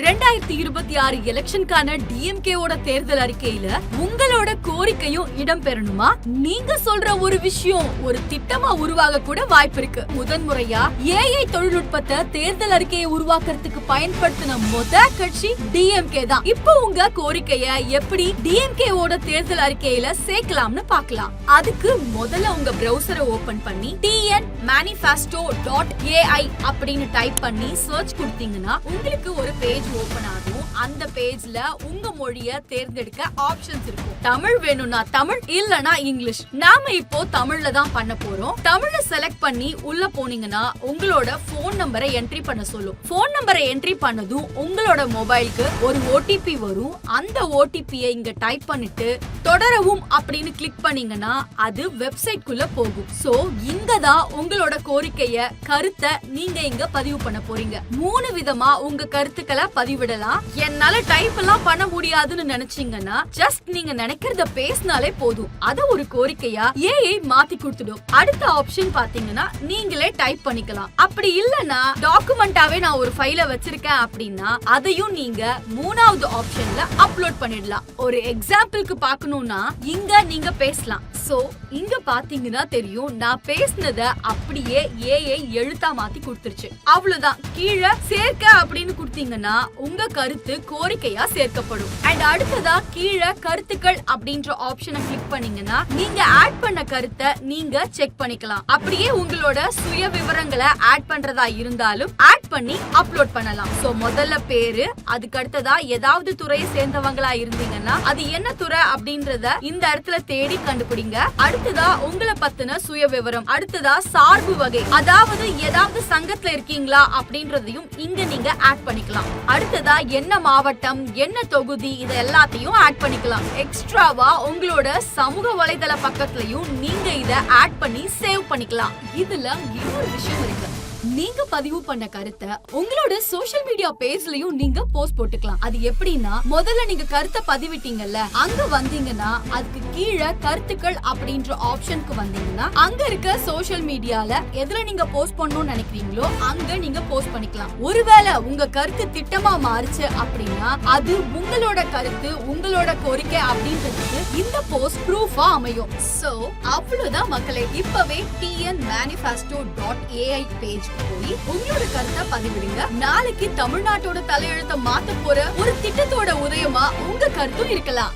2026 எலெக்ஷனுக்கான டிஎம்கேவோட தேர்தல் அறிக்கையில உங்களோட கோரிக்கையும் இடம் பெறணுமா? நீங்க சொல்ற ஒரு விஷயம் ஒரு திட்டமா உருவாக கூட வாய்ப்பு இருக்கு. முதன்முறையா ஏஐ தொழில்நுட்பத்தை தேர்தல் அறிக்கையை உருவாக்குறதுக்கு பயன்படுத்தின கட்சி டிஎம்கே தான். இப்போ உங்க கோரிக்கைய எப்படி டிஎம்கேவோட தேர்தல் அறிக்கையில சேர்க்கலாம்னு பார்க்கலாம். அதுக்கு முதல்ல உங்க பிரவுசரை ஓபன் பண்ணி tnmanifesto.ai அப்படின்னு டைப் பண்ணி சர்ச் கொடுத்தீங்கன்னா உங்களுக்கு ஒரு பேஜ் ஓபன் ஆகும். அந்த பேஜ்ல உங்க மொழியை தேர்ந்தெடுக்க ஆப்ஷன்ஸ் இருக்கும். தமிழ் வேணும்னா தமிழ், இல்லனா இங்கிலீஷ். நாம இப்போ தமிழ்ல தான் பண்ண போறோம். தமிழ்ல செலக்ட் பண்ணி உள்ள போனீங்கன்னா உங்களோட போன் நம்பரை என்ட்ரி பண்ண சொல்லும். போன் நம்பரை என்ட்ரி பண்ணதும் உங்களோட மொபைலுக்கு ஒரு ஓடிபி வரும். அந்த ஓடிபியை இங்க டைப் பண்ணிட்டு தொடரவும் அப்படின்னு கிளிக் பண்ணீங்கன்னா அது வெப்சைட் குள்ள போகும். சோ இங்க தான் உங்களோட கோரிக்கைய கருத்தை நீங்க இங்க பதிவு பண்ண போறீங்க. 3 விதமா உங்க கருத்துக்களை பதிவிடலாம். என்னால டைப் எல்லாம் பண்ண முடியாதுன்னு நினைச்சீங்கன்னா ஜஸ்ட் நீங்க நினைக்கிறத பேசினாலே போதும். அத ஒரு கோரிக்கையா ஏஐ மாத்தி கொடுத்துடும். அடுத்த ஆப்ஷன் பாத்தீங்கன்னா நீங்களே டைப் பண்ணிக்கலாம். அப்படி இல்லனா டாக்குமெண்டாவே நான் ஒரு ஃபைல வச்சிருக்கேன் அப்படின்னா அதையும் நீங்க 3வது ஆப்ஷன்ல அப்லோட் பண்ணிடலாம். ஒரு எக்ஸாம்பிளுக்கு பார்க்கணும்னா இங்க நீங்க பேசலாம். சோ இங்க பாத்தீங்கன்னா தெரியும், நான் பேசினத அப்படியே ஏஐ எழுத்தா மாத்தி கொடுத்துருச்சு. அவ்வளவுதான். கீழே சேர்க்க அப்படின்னு கொடுத்தீங்கன்னா உங்க கருத்து கோரிக்கையா சேர்க்கப்படும். அண்ட் அடுத்ததா கீழே கருத்துக்கள் அப்படின்ற ஆப்ஷனை கிளிக் பண்ணீங்கன்னா நீங்க ஆட் பண்ண கருத்தை நீங்க செக் பண்ணிக்கலாம். அப்படியே உங்களோட சுய விவரங்களை ஆட் பண்றதா இருந்தாலும் ஆட் பண்ணி அப்லோட் பண்ணலாம். சோ முதல்ல பேரு, அதுக்கு அடுத்ததா ஏதாவது துறையை சேர்ந்தவங்களா இருந்தீங்கன்னா அது என்ன துறை அப்படின்றத இந்த இடத்துல தேடி கண்டுபிடிங்க. அடுத்ததா உங்களை பத்தின சுய விவரம், அடுத்ததா சார்பு வகை, அதாவது ஏதாவது சங்கத்துல இருக்கீங்களா அப்படின்றதையும் இங்க நீங்க ஆட் பண்ணிக்கலாம். அடுத்ததா என்ன மாவட்டம், என்ன தொகுதி, இது எல்லாத்தையும் ஆட் பண்ணிக்கலாம். எக்ஸ்ட்ராவா உங்களோட சமூக வலைதள பக்கத்துலயும் நீங்க இத ஆட் பண்ணி சேவ் பண்ணிக்கலாம். இதுல இன்னொரு விஷயம் இருக்கு. நீங்க பதிவு பண்ண கருத்தை உங்களோட சோஷியல் மீடியா பேஜ்லயும் நீங்க போஸ்ட் போட்டுக்கலாம். அது எப்படின்னா முதல்ல நீங்க கருத்தை பதிவிட்டீங்கல்ல, அங்க வந்தீங்கன்னா அதுக்கு கீழே கருத்துக்கள் அப்படின்ற ஆப்ஷனுக்கு வந்தீங்கன்னா அங்க இருக்க சோஷியல் மீடியால எதுல நீங்க போஸ்ட் பண்ணணும்னு நினைக்கிறீங்களோ அங்க நீங்க போஸ்ட் பண்ணிக்கலாம். ஒருவேளை உங்க கருத்து திட்டமா மாறுச்சு அப்படின்னா அது உங்களோட கருத்து, உங்களோட கோரிக்கை அப்படின்றதுக்கு இந்த போஸ்ட் ப்ரூஃபா அமையும். சோ அவ்வளவுதான் மக்களே. இப்பவே tnmanifesto.ai பேஜ் போய் உங்களோட கருத்தை பதிவிடுங்க. நாளைக்கு தமிழ்நாட்டோட தலையெழுத்த மாத்த போற ஒரு திட்டத்தோட உதயமா உங்க கருத்தும் இருக்கலாம்.